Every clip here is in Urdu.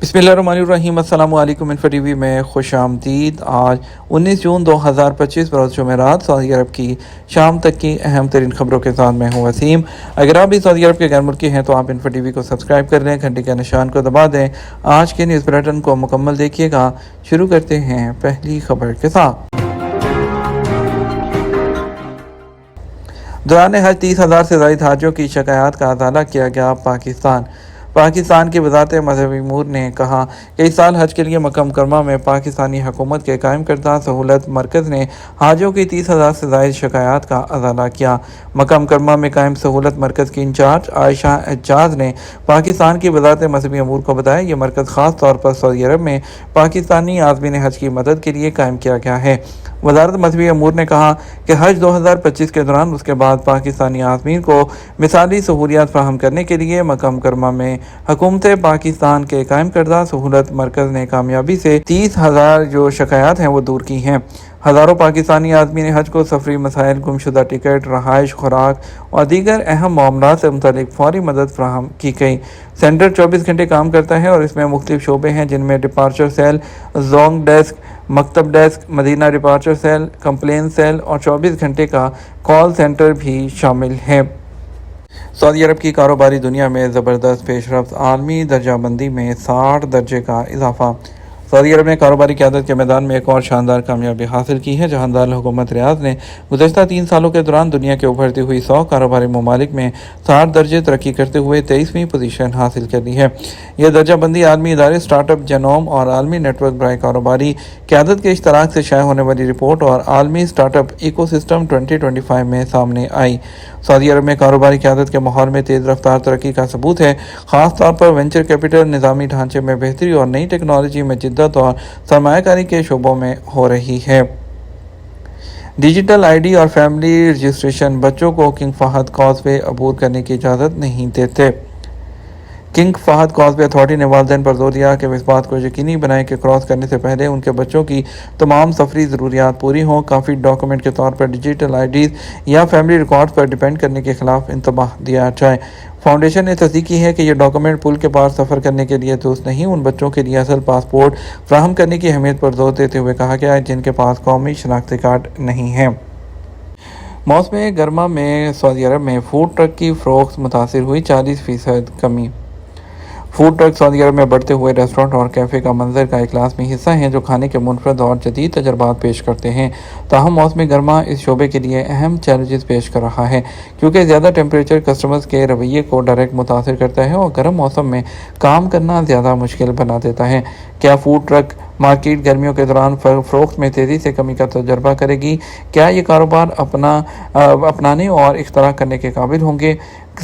بسم اللہ الرحمن الرحیم۔ السلام علیکم۔ انفو ٹی وی میں خوش آمدید۔ آج 19 جون 2025 بروز جمعرات سعودی عرب کی شام تک کی اہم ترین خبروں کے ساتھ میں ہوں وسیم۔ اگر آپ بھی سعودی عرب کے غیر ملکی ہیں تو آپ انفو ٹی وی کو سبسکرائب کر لیں، گھنٹی کے نشان کو دبا دیں۔ آج کے نیوز بلیٹن کو مکمل دیکھیے گا۔ شروع کرتے ہیں پہلی خبر کے ساتھ۔ دوران حج 30,000 سے زائد حاجیوں کی شکایات کا ازالہ کیا گیا۔ پاکستان کی وزارت مذہبی امور نے کہا کہ اس سال حج کے لیے مکہ مکرمہ میں پاکستانی حکومت کے قائم کردہ سہولت مرکز نے حاجیوں کی 30,000 سے زائد شکایات کا ازالہ کیا۔ مکہ مکرمہ میں قائم سہولت مرکز کی انچارج عائشہ اعجاز نے پاکستان کی وزارت مذہبی امور کو بتایا یہ مرکز خاص طور پر سعودی عرب میں پاکستانی عازمین حج کی مدد کے لیے قائم کیا گیا ہے۔ وزارت مذہبی امور نے کہا کہ حج 2025 کے دوران اس کے بعد پاکستانی عازمین کو مثالی سہولیات فراہم کرنے کے لیے مکہ مکرمہ میں حکومت پاکستان کے قائم کردہ سہولت مرکز نے کامیابی سے 30,000 جو شکایات ہیں وہ دور کی ہیں۔ ہزاروں پاکستانی عازمین حج کو سفری مسائل، گمشدہ ٹکٹ، رہائش، خوراک اور دیگر اہم معاملات سے متعلق فوری مدد فراہم کی گئی۔ سینٹر 24 گھنٹے کام کرتا ہے اور اس میں مختلف شعبے ہیں جن میں ڈپارچر سیل، زونگ ڈیسک، مکتب ڈیسک، مدینہ ڈپارچر سیل، کمپلین سیل اور 24 گھنٹے کا کال سینٹر بھی شامل ہے۔ سعودی عرب کی کاروباری دنیا میں زبردست پیش رفت، عالمی درجہ بندی میں 60 درجے کا اضافہ۔ سعودی عرب نے کاروباری قیادت کے میدان میں ایک اور شاندار کامیابی حاصل کی ہے، جہاں دارالحکومت ریاض نے گزشتہ 3 سالوں کے دوران دنیا کے ابھرتی ہوئی 100 کاروباری ممالک میں 60 درجے ترقی کرتے ہوئے 23ویں پوزیشن حاصل کر لی ہے۔ یہ درجہ بندی عالمی ادارے اسٹارٹ اپ جینوم اور عالمی نیٹ ورک برائے کاروباری قیادت کے اشتراک سے شائع ہونے والی رپورٹ اور عالمی اسٹارٹ اپ ایکو سسٹم 2025 میں سامنے آئی۔ سعودی عرب میں کاروباری قیادت کے ماحول میں تیز رفتار ترقی کا ثبوت ہے، خاص طور پر وینچر کیپٹل، نظامی ڈھانچے میں بہتری اور نئی ٹیکنالوجی میں جدت اور سرمایہ کاری کے شعبوں میں ہو رہی ہے۔ ڈیجیٹل آئی ڈی اور فیملی رجسٹریشن بچوں کو کنگ فہد کاز وے عبور کرنے کی اجازت نہیں دیتے۔ کنگ فہد کاز وے اتھارٹی نے والدین پر زور دیا کہ وہ اس بات کو یقینی بنائیں کہ کراس کرنے سے پہلے ان کے بچوں کی تمام سفری ضروریات پوری ہوں۔ کافی ڈاکومنٹ کے طور پر ڈیجیٹل آئی ڈیز یا فیملی ریکارڈز پر ڈیپینڈ کرنے کے خلاف انتباہ دیا جائے۔ فاؤنڈیشن نے تصدیق کی ہے کہ یہ ڈاکومنٹ پل کے پار سفر کرنے کے لیے درست نہیں۔ ان بچوں کے لیے اصل پاسپورٹ فراہم کرنے کی اہمیت پر زور دیتے ہوئے کہا گیا ہے جن کے پاس قومی شناختی کارڈ نہیں ہے۔ موسم گرما میں سعودی عرب میں فوڈ ٹرک کی فروخت متاثر ہوئی، 40% کمی۔ فوڈ ٹرک سعودی عرب میں بڑھتے ہوئے ریسٹورنٹ اور کیفے کا منظر کا ایک لازمی حصہ ہیں جو کھانے کے منفرد اور جدید تجربات پیش کرتے ہیں۔ تاہم موسم گرما اس شعبے کے لیے اہم چیلنجز پیش کر رہا ہے، کیونکہ زیادہ ٹیمپریچر کسٹمرز کے رویے کو ڈائریکٹ متاثر کرتا ہے اور گرم موسم میں کام کرنا زیادہ مشکل بنا دیتا ہے۔ کیا فوڈ ٹرک مارکیٹ گرمیوں کے دوران فروخت میں تیزی سے کمی کا تجربہ کرے گی؟ کیا یہ کاروبار اپنانے اور اختراع کرنے کے قابل ہوں گے؟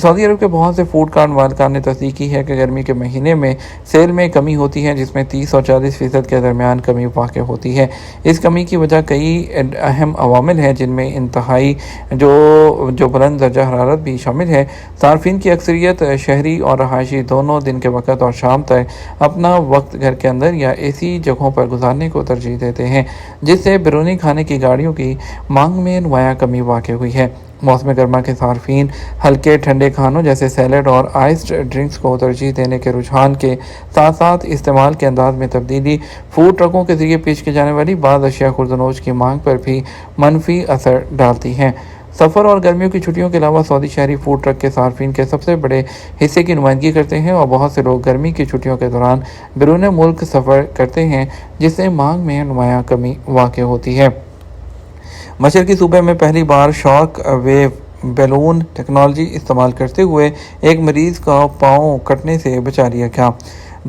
سعودی عرب کے بہت سے فوڈ کارٹ مالکان نے تصدیق کی ہے کہ گرمی کے مہینے میں سیل میں کمی ہوتی ہے، جس میں 30 اور 40% کے درمیان کمی واقع ہوتی ہے۔ اس کمی کی وجہ کئی اہم عوامل ہیں جن میں انتہائی جو بلند درجہ حرارت بھی شامل ہے۔ صارفین کی اکثریت شہری اور رہائشی دونوں دن کے وقت اور شام تک اپنا وقت گھر کے اندر یا ایسی جگہوں پر گزارنے کو ترجیح دیتے ہیں، جس سے بیرونی کھانے کی گاڑیوں کی مانگ میں نمایاں کمی واقع ہوئی ہے۔ موسم گرما کے صارفین ہلکے ٹھنڈے کھانوں جیسے سیلڈ اور آئسڈ ڈرنکس کو ترجیح دینے کے رجحان کے ساتھ ساتھ استعمال کے انداز میں تبدیلی، فوڈ ٹرکوں کے ذریعے پیش کی جانے والی بعض اشیاء خورد و نوش کی مانگ پر بھی منفی اثر ڈالتی ہیں۔ سفر اور گرمیوں کی چھٹیوں کے علاوہ سعودی شہری فوڈ ٹرک کے صارفین کے سب سے بڑے حصے کی نمائندگی کرتے ہیں اور بہت سے لوگ گرمی کی چھٹیوں کے دوران بیرون ملک سفر کرتے ہیں، جس سے مانگ میں نمایاں کمی واقع ہوتی ہے۔ مشرقی صوبے میں پہلی بار شاک ویو بیلون ٹیکنالوجی استعمال کرتے ہوئے ایک مریض کا پاؤں کٹنے سے بچا لیا گیا۔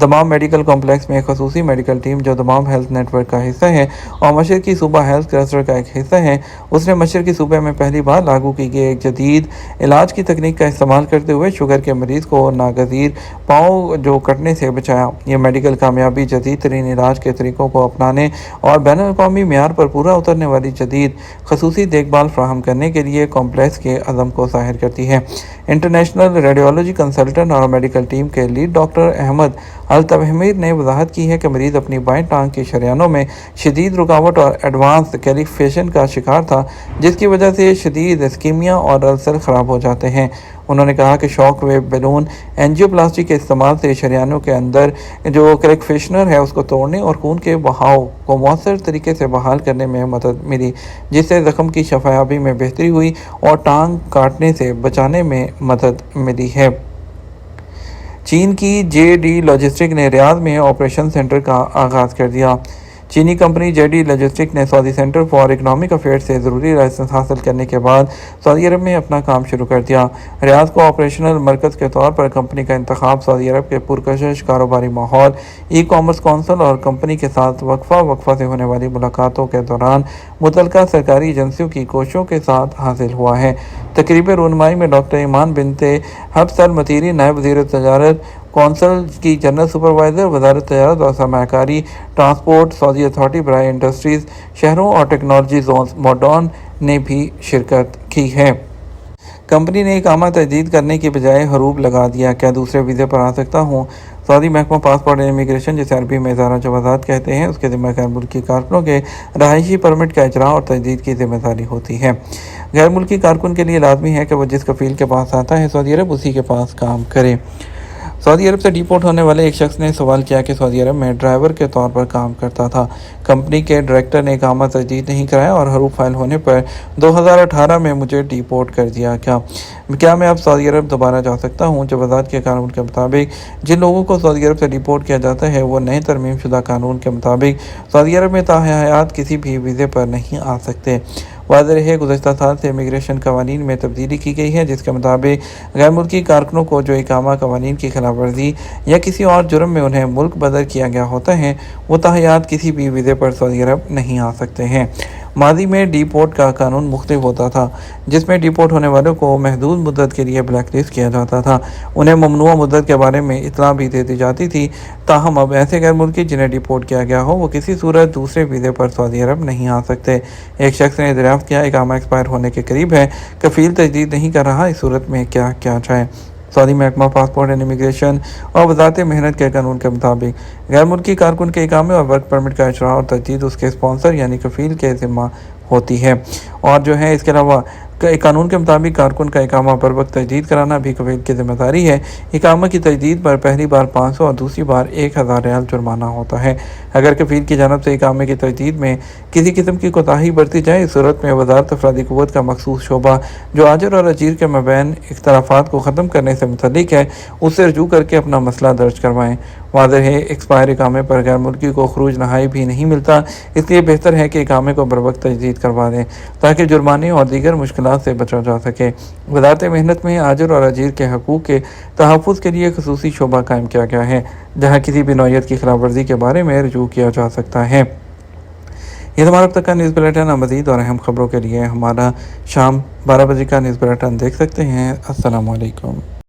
دمام میڈیکل کمپلیکس میں ایک خصوصی میڈیکل ٹیم جو دمام ہیلتھ نیٹ ورک کا حصہ ہے اور مشرقی صوبہ ہیلتھ کلسٹر کا ایک حصہ ہے، اس نے مشرقی صوبے میں پہلی بار لاگو کی گئی ایک جدید علاج کی تکنیک کا استعمال کرتے ہوئے شوگر کے مریض کو ناگزیر پاؤں جو کٹنے سے بچایا۔ یہ میڈیکل کامیابی جدید ترین علاج کے طریقوں کو اپنانے اور بین الاقوامی معیار پر پورا اترنے والی جدید خصوصی دیکھ بھال فراہم کرنے کے لیے کمپلیکس کے عزم کو ظاہر کرتی ہے۔ انٹرنیشنل ریڈیولوجی کنسلٹنٹ اور میڈیکل ٹیم کے لیڈ ڈاکٹر احمد التحمیر نے وضاحت کی ہے کہ مریض اپنی بائیں ٹانگ کی شریانوں میں شدید رکاوٹ اور ایڈوانس کیلیفیشن کا شکار تھا، جس کی وجہ سے شدید اسکیمیا اور السر خراب ہو جاتے ہیں۔ انہوں نے کہا کہ شاک ویو بیلون اینجیوپلاسٹی کے استعمال سے شریانوں کے اندر جو کلیفیشنر ہے اس کو توڑنے اور خون کے بہاؤ کو مؤثر طریقے سے بحال کرنے میں مدد ملی، جس سے زخم کی شفایابی میں بہتری ہوئی اور ٹانگ کاٹنے سے بچانے میں مدد ملی ہے۔ چین کی جے ڈی لاجسٹک نے ریاض میں آپریشن سینٹر کا آغاز کر دیا۔ چینی کمپنی جے ڈی لاجسٹک نے سعودی سینٹر فار اکنامک افیئرز سے ضروری لائسنس حاصل کرنے کے بعد سعودی عرب میں اپنا کام شروع کر دیا۔ ریاض کو آپریشنل مرکز کے طور پر کمپنی کا انتخاب سعودی عرب کے پرکشش کاروباری ماحول، ای کامرس کونسل اور کمپنی کے ساتھ وقفہ سے ہونے والی ملاقاتوں کے دوران متعلقہ سرکاری ایجنسیوں کی کوششوں کے ساتھ حاصل ہوا ہے۔ تقریب رونمائی میں ڈاکٹر ایمان بنت حفص المطیری، نائب وزیر تجارت، کونسل کی جنرل سپروائزر، وزارت تجارت اور سرمایہ کاری، ٹرانسپورٹ، سعودی اتھارٹی برائے انڈسٹریز، شہروں اور ٹیکنالوجی زونز موڈون نے بھی شرکت کی ہے۔ کمپنی نے اقامہ تجدید کرنے کی بجائے حروف لگا دیا، کیا دوسرے ویزے پر آ سکتا ہوں؟ سعودی محکمہ پاسپورٹ اینڈ امیگریشن، جسے عربی میں ادارہ جوازات کہتے ہیں، اس کے ذمہ غیر ملکی کارکنوں کے رہائشی پرمٹ کا اجراء اور تجدید کی ذمہ داری ہوتی ہے۔ غیر ملکی کارکن کے لیے لازمی ہے کہ وہ جس کفیل کے پاس آتا ہے سعودی عرب اسی کے پاس کام کرے۔ سعودی عرب سے ڈیپورٹ ہونے والے ایک شخص نے سوال کیا کہ سعودی عرب میں ڈرائیور کے طور پر کام کرتا تھا، کمپنی کے ڈائریکٹر نے اقامہ تجدید نہیں کرایا اور حروف فائل ہونے پر 2018 میں مجھے ڈیپورٹ کر دیا۔ کیا میں اب سعودی عرب دوبارہ جا سکتا ہوں؟ جوازات کے قانون کے مطابق جن لوگوں کو سعودی عرب سے ڈیپورٹ کیا جاتا ہے وہ نئے ترمیم شدہ قانون کے مطابق سعودی عرب میں تاحیات کسی بھی ویزے پر نہیں آ سکتے۔ واضح رہے، گزشتہ سال سے امیگریشن قوانین میں تبدیلی کی گئی ہے، جس کے مطابق غیر ملکی کارکنوں کو جو اقامہ قوانین کی خلاف ورزی یا کسی اور جرم میں انہیں ملک بدر کیا گیا ہوتا ہے، وہ تاحیات کسی بھی ویزے پر سعودی عرب نہیں آ سکتے ہیں۔ ماضی میں ڈیپورٹ کا قانون مختلف ہوتا تھا، جس میں ڈیپورٹ ہونے والوں کو محدود مدت کے لیے بلیک لسٹ کیا جاتا تھا، انہیں ممنوع مدت کے بارے میں اطلاع بھی دے دی جاتی تھی۔ تاہم اب ایسے غیر ملکی جنہیں ڈیپورٹ کیا گیا ہو وہ کسی صورت دوسرے ویزے پر سعودی عرب نہیں آ سکتے۔ ایک شخص نے دریافت کیا، اقامہ ایکسپائر ہونے کے قریب ہے، کفیل تجدید نہیں کر رہا، اس صورت میں کیا کیا جائے؟ سعودی محکمہ پاسپورٹ اینڈ امیگریشن اور وزارت محنت کے قانون کے مطابق غیر ملکی کارکن کے اقامے اور ورک پرمٹ کا اجراء اور تجدید اس کے اسپانسر یعنی کفیل کے ذمہ ہوتی ہے، اور جو ہے اس کے علاوہ قانون کے مطابق کارکن کا اقامہ پر وقت تجدید کرانا بھی کفیل کی ذمہ داری ہے۔ اقامہ کی تجدید پر پہلی بار 500 اور دوسری بار 1000 ریال جرمانہ ہوتا ہے۔ اگر کفیل کی جانب سے اقامے کی تجدید میں کسی قسم کی کوتاہی برتی جائے، اس صورت میں وزارت افرادی قوت کا مخصوص شعبہ جو اجیر اور اجیر کے مابین اختلافات کو ختم کرنے سے متعلق ہے، اس سے رجوع کر کے اپنا مسئلہ درج کروائیں۔ واضح ہے، ایکسپائر اقامے پر غیر ملکی کو خروج نہائی بھی نہیں ملتا، اس لیے بہتر ہے کہ اقامے کو بروقت تجدید کروا دیں تاکہ جرمانے اور دیگر مشکلات سے بچا جا سکے۔ وزارت محنت میں اجیر اور اجیر کے حقوق کے تحفظ کے لیے خصوصی شعبہ قائم کیا گیا ہے، جہاں کسی بھی نوعیت کی خلاف ورزی کے بارے میں رجوع کیا جا سکتا ہے۔ یہ ہمارا اب تک کا نیوز بلیٹن، مزید اور اہم خبروں کے لیے ہمارا شام 12 بجے کا نیوز بلیٹن دیکھ سکتے ہیں۔ السلام علیکم۔